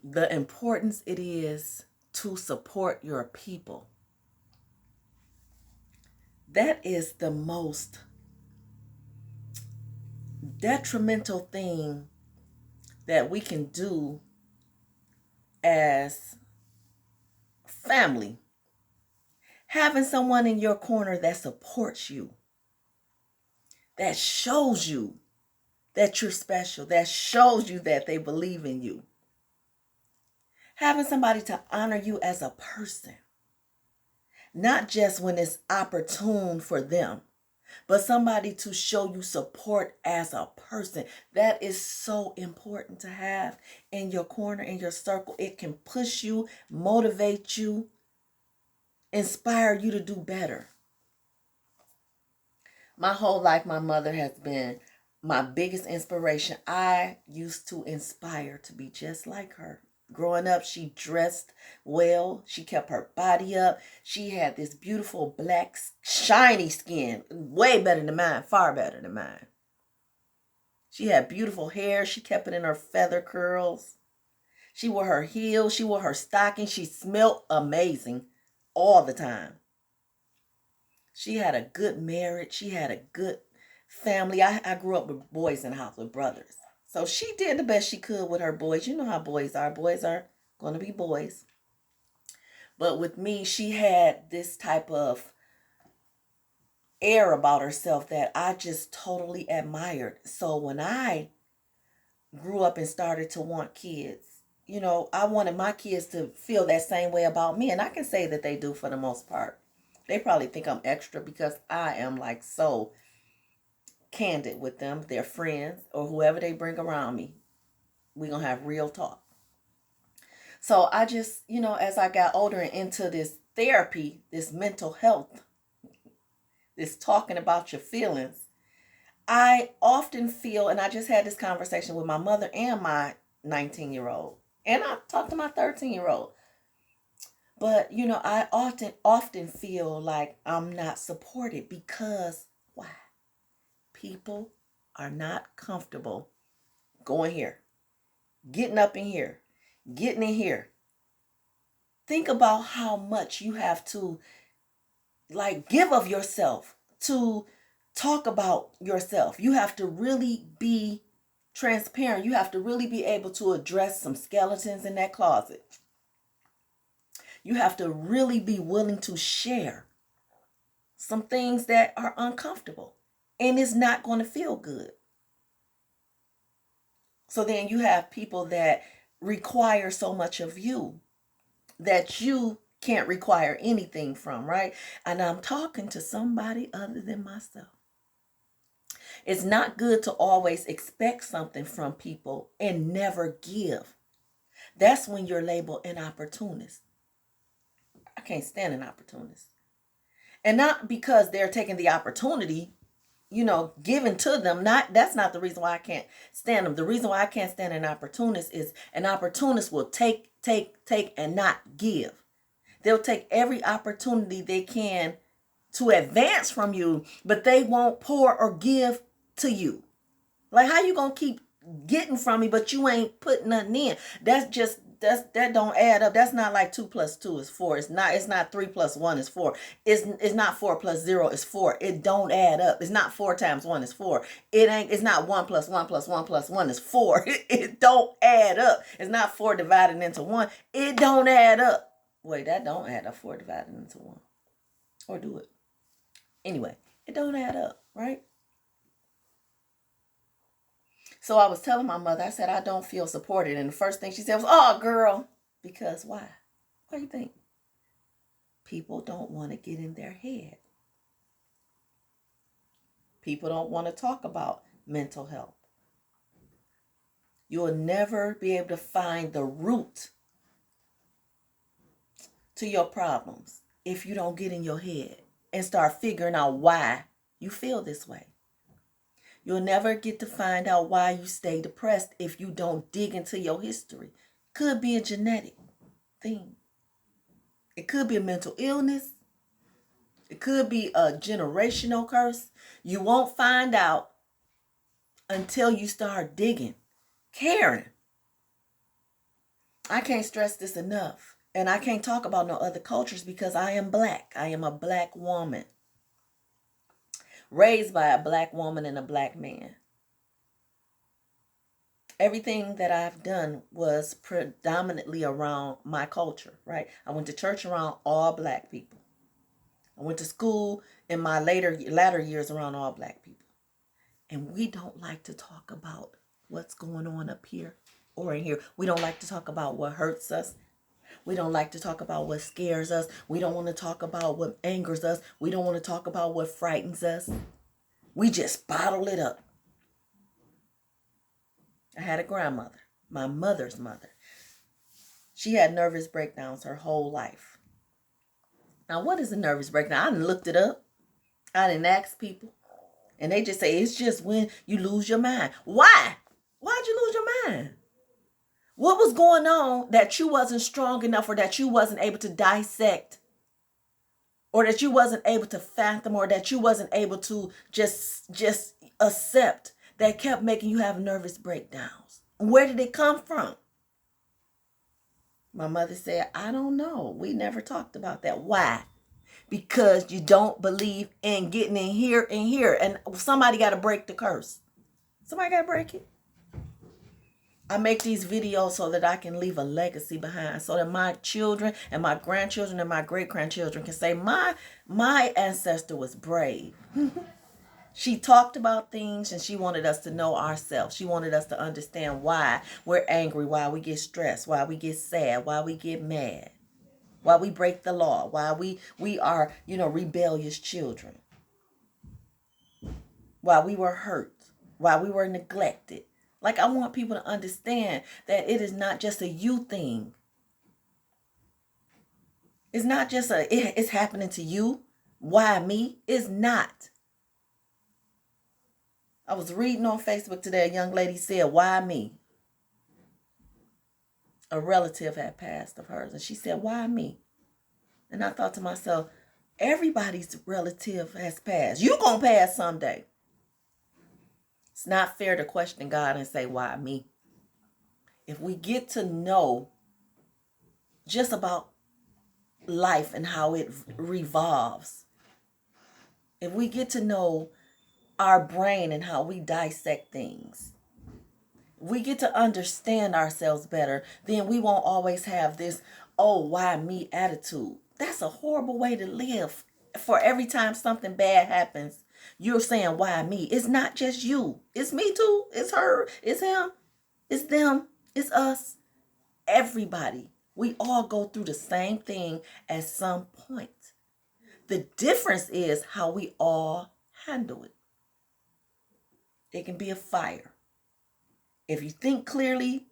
the importance it is to support your people. That is the most detrimental thing that we can do as family. Having someone in your corner that supports you, that shows you that you're special, that shows you that they believe in you. Having somebody to honor you as a person, not just when it's opportune for them, but somebody to show you support as a person. That is so important to have in your corner, in your circle. It can push you, motivate you, inspire you to do better. My whole life, my mother has been my biggest inspiration. I used to inspire to be just like her. Growing up, she dressed well. She kept her body up. She had this beautiful black, shiny skin. Way better than mine. Far better than mine. She had beautiful hair. She kept it in her feather curls. She wore her heels. She wore her stockings. She smelled amazing all the time. She had a good marriage. She had a good family. I grew up with boys in the house, with brothers. So she did the best she could with her boys. You know how boys are. Boys are going to be boys. But with me, she had this type of air about herself that I just totally admired. So when I grew up and started to want kids, you know, I wanted my kids to feel that same way about me. And I can say that they do for the most part. They probably think I'm extra because I am like so candid with them, their friends, or whoever they bring around me. We're going to have real talk. So I just, you know, as I got older and into this therapy, this mental health, this talking about your feelings, I often feel, and I just had this conversation with my mother and my 19-year-old, and I talked to my 13-year-old. But, you know, I often feel like I'm not supported because why? People are not comfortable going here, getting up in here, getting in here. Think about how much you have to like give of yourself to talk about yourself. You have to really be transparent. You have to really be able to address some skeletons in that closet. You have to really be willing to share some things that are uncomfortable and it's not going to feel good. So then you have people that require so much of you that you can't require anything from, right? And I'm talking to somebody other than myself. It's not good to always expect something from people and never give. That's when you're labeled an opportunist. I can't stand an opportunist. And not because they're taking the opportunity, you know, given to them. That's not the reason why I can't stand them. The reason why I can't stand an opportunist is an opportunist will take, and not give. They'll take every opportunity they can to advance from you, but they won't pour or give to you. Like, how you gonna keep getting from me, but you ain't putting nothing in? That don't add up. That's not like 2 plus 2 is 4. It's not 3 plus 1 is 4. It's not 4 plus 0 is 4. It don't add up. It's not 4 times 1 is 4. It's not 1 plus 1 plus 1 plus 1 is 4. It don't add up. It's not 4 divided into 1. It don't add up. Wait, that don't add up, 4 divided into 1. Or do it? Anyway, it don't add up, right? So I was telling my mother, I said, I don't feel supported. And the first thing she said was, oh, girl. Because why? What do you think? People don't want to get in their head. People don't want to talk about mental health. You'll never be able to find the root to your problems if you don't get in your head and start figuring out why you feel this way. You'll never get to find out why you stay depressed if you don't dig into your history. Could be a genetic thing. It could be a mental illness. It could be a generational curse. You won't find out until you start digging, caring. I can't stress this enough. And I can't talk about no other cultures because I am black. I am a black woman. Raised by a black woman and a black man. Everything that I've done was predominantly around my culture, right? I went to church around all black people. I went to school in my latter years around all black people. And we don't like to talk about what's going on up here or in here. We don't like to talk about what hurts us. We don't like to talk about what scares us. We don't want to talk about what angers us. We don't want to talk about what frightens us. We just bottle it up. I had a grandmother, my mother's mother. She had nervous breakdowns her whole life. Now, what is a nervous breakdown? I done looked it up. I didn't ask people. And they just say, it's just when you lose your mind. Why? Why'd you lose your mind? What was going on that you wasn't strong enough, or that you wasn't able to dissect, or that you wasn't able to fathom, or that you wasn't able to just accept, that kept making you have nervous breakdowns? Where did it come from? My mother said, I don't know. We never talked about that. Why? Because you don't believe in getting in here and here. And somebody got to break the curse. Somebody got to break it. I make these videos so that I can leave a legacy behind, so that my children and my grandchildren and my great-grandchildren can say, my ancestor was brave. She talked about things, and she wanted us to know ourselves. She wanted us to understand why we're angry, why we get stressed, why we get sad, why we get mad, why we break the law, why we are, rebellious children, why we were hurt, why we were neglected. Like, I want people to understand that it is not just a you thing. It's not just it's happening to you. Why me? It's not. I was reading on Facebook today, a young lady said, why me? A relative had passed of hers, and she said, why me? And I thought to myself, everybody's relative has passed. You gonna pass someday. It's not fair to question God and say, why me? If we get to know just about life and how it revolves, if we get to know our brain and how we dissect things, if we get to understand ourselves better, then we won't always have this, oh, why me attitude. That's a horrible way to live. For every time something bad happens, you're saying, why me? It's not just you. It's me too. It's her. It's him. It's them. It's us. Everybody. We all go through the same thing at some point. The difference is how we all handle it. It can be a fire. If you think clearly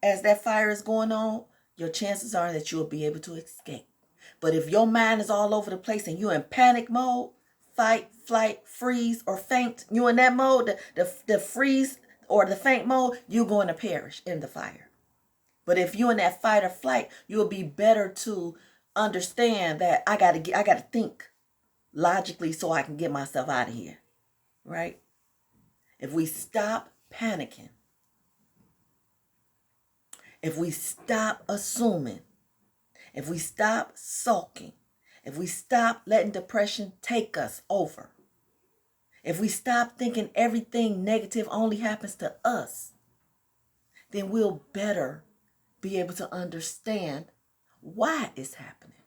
as that fire is going on, your chances are that you'll be able to escape. But if your mind is all over the place and you're in panic mode, fight, flight, freeze, or faint, you're in that mode, the freeze or the faint mode, you're going to perish in the fire. But if you're in that fight or flight, you'll be better to understand that I got to think logically so I can get myself out of here, right? If we stop panicking, if we stop assuming, if we stop sulking, if we stop letting depression take us over, if we stop thinking everything negative only happens to us, then we'll better be able to understand why it's happening,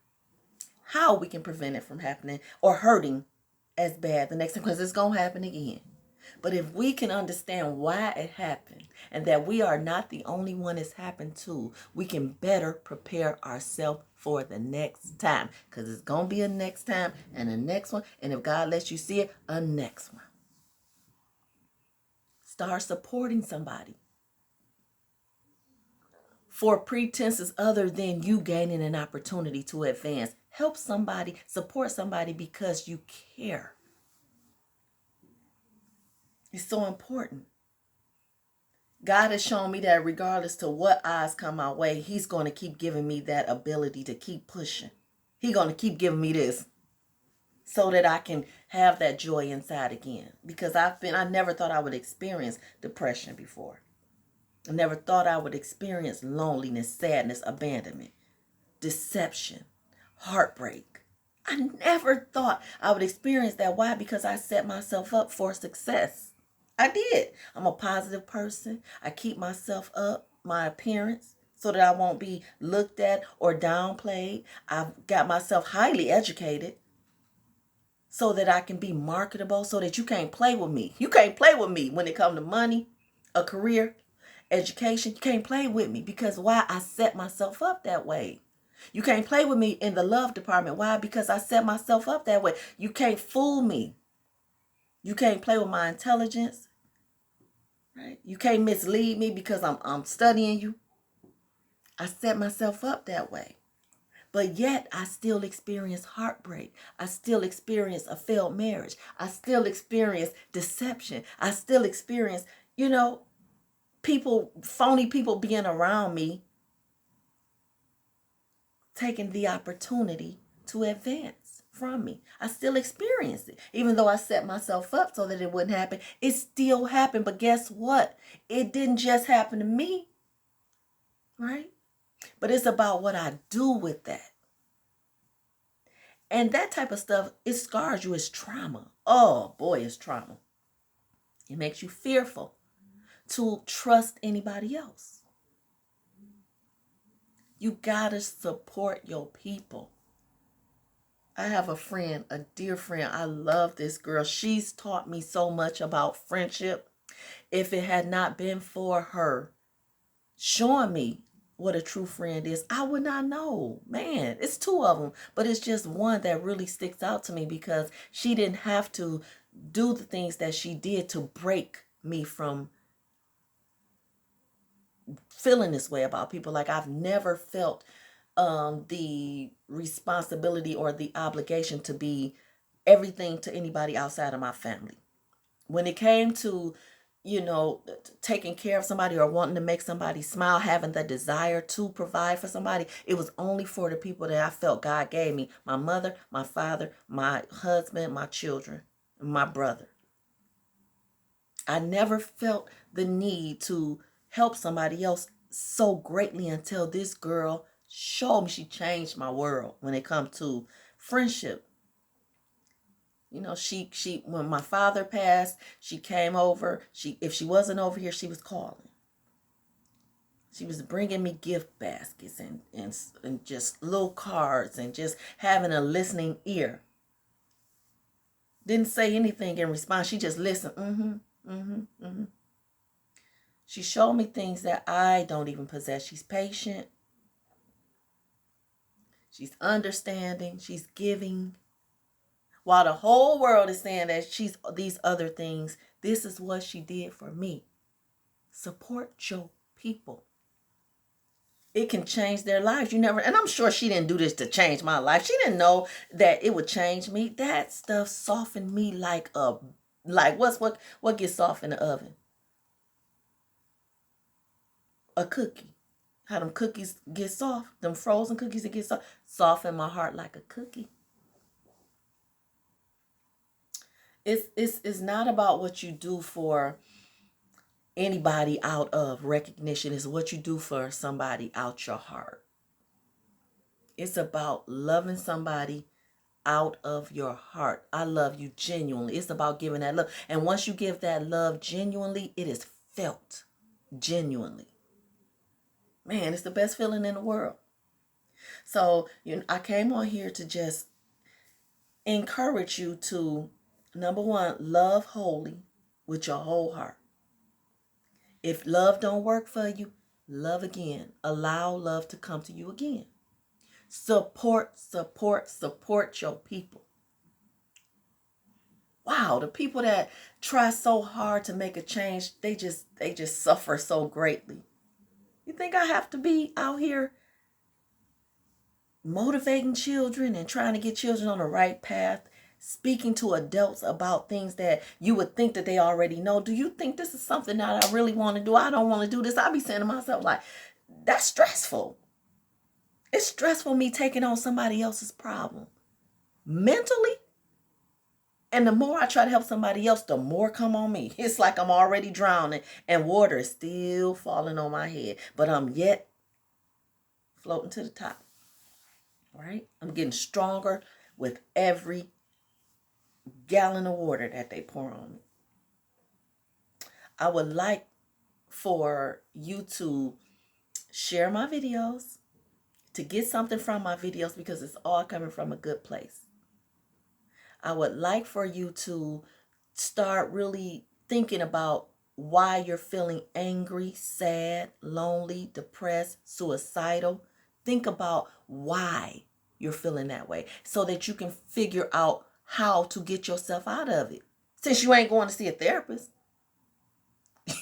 how we can prevent it from happening or hurting as bad the next time, because it's going to happen again. But if we can understand why it happened and that we are not the only one it's happened to, we can better prepare ourselves for the next time, because it's going to be a next time and a next one. And if God lets you see it, a next one. Start supporting somebody for pretenses other than you gaining an opportunity to advance. Help somebody, support somebody because you care. It's so important. God has shown me that regardless to what odds come my way, he's going to keep giving me that ability to keep pushing. He's going to keep giving me this so that I can have that joy inside again. Because I never thought I would experience depression before. I never thought I would experience loneliness, sadness, abandonment, deception, heartbreak. I never thought I would experience that. Why? Because I set myself up for success. I did. I'm a positive person. I keep myself up, my appearance, so that I won't be looked at or downplayed. I've got myself highly educated so that I can be marketable, so that you can't play with me. You can't play with me when it comes to money, a career, education. You can't play with me because why? I set myself up that way. You can't play with me in the love department. Why? Because I set myself up that way. You can't fool me. You can't play with my intelligence. Right? You can't mislead me because I'm studying you. I set myself up that way. But yet I still experience heartbreak. I still experience a failed marriage. I still experience deception. I still experience, people, phony people being around me, taking the opportunity to advance from me. I still experience it. Even though I set myself up so that it wouldn't happen, it still happened. But guess what? It didn't just happen to me, right? But it's about what I do with that. And that type of stuff, it scars you as trauma. Oh boy, it's trauma. It makes you fearful to trust anybody else. You gotta support your people. I have a friend, a dear friend. I love this girl. She's taught me so much about friendship. If it had not been for her showing me what a true friend is, I would not know. Man, it's two of them, but it's just one that really sticks out to me because she didn't have to do the things that she did to break me from feeling this way about people. Like I've never felt the responsibility or the obligation to be everything to anybody outside of my family. When it came to, taking care of somebody or wanting to make somebody smile, having the desire to provide for somebody, it was only for the people that I felt God gave me: my mother, my father, my husband, my children, my brother. I never felt the need to help somebody else so greatly until this girl showed me. She changed my world when it comes to friendship. She when my father passed, she came over. If she wasn't over here, she was calling. She was bringing me gift baskets and just little cards and just having a listening ear. Didn't say anything in response. She just listened. She showed me things that I don't even possess. She's patient. She's understanding. She's giving. While the whole world is saying that she's these other things, this is what she did for me. Support your people. It can change their lives. And I'm sure she didn't do this to change my life. She didn't know that it would change me. That stuff softened me like what gets soft in the oven? A cookie. How them cookies get soft, them frozen cookies that get soft, soften my heart like a cookie. It's not about what you do for anybody out of recognition. It's what you do for somebody out your heart. It's about loving somebody out of your heart. I love you genuinely. It's about giving that love. And once you give that love genuinely, it is felt genuinely. Man, it's the best feeling in the world. So, I came on here to just encourage you to, number one, love wholly with your whole heart. If love don't work for you, love again. Allow love to come to you again. Support your people. Wow, the people that try so hard to make a change, they just suffer so greatly. You think I have to be out here motivating children and trying to get children on the right path, speaking to adults about things that you would think that they already know? Do you think this is something that I really want to do? I don't want to do this. I'll be saying to myself, like, that's stressful. It's stressful me taking on somebody else's problem. Mentally, And the more I try to help somebody else, the more come on me. It's like I'm already drowning and water is still falling on my head. But I'm yet floating to the top. Right? I'm getting stronger with every gallon of water that they pour on me. I would like for you to share my videos, to get something from my videos because it's all coming from a good place. I would like for you to start really thinking about why you're feeling angry, sad, lonely, depressed, suicidal. Think about why you're feeling that way so that you can figure out how to get yourself out of it. Since you ain't going to see a therapist,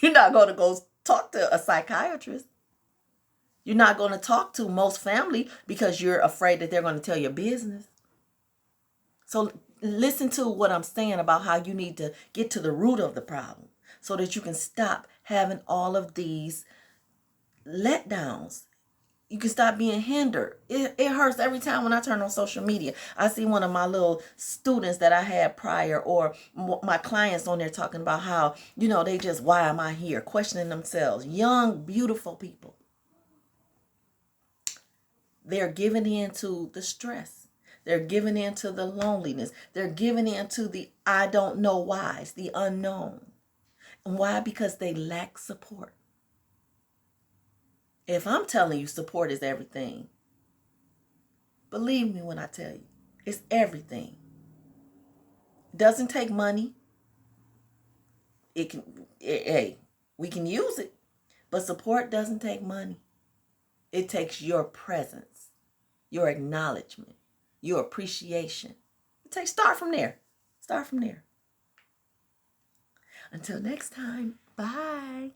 you're not going to go talk to a psychiatrist. You're not going to talk to most family because you're afraid that they're going to tell your business. So listen to what I'm saying about how you need to get to the root of the problem so that you can stop having all of these letdowns. You can stop being hindered. It hurts every time when I turn on social media. I see one of my little students that I had prior or my clients on there talking about how, they just, why am I here? Questioning themselves. Young, beautiful people. They're giving in to the stress. They're giving in to the loneliness. They're giving in to the I don't know whys, the unknown. And why? Because they lack support. If I'm telling you support is everything, believe me when I tell you, it's everything. It doesn't take money. Hey, we can use it, but support doesn't take money. It takes your presence, your acknowledgement, your appreciation. Start from there. Start from there. Until next time, bye.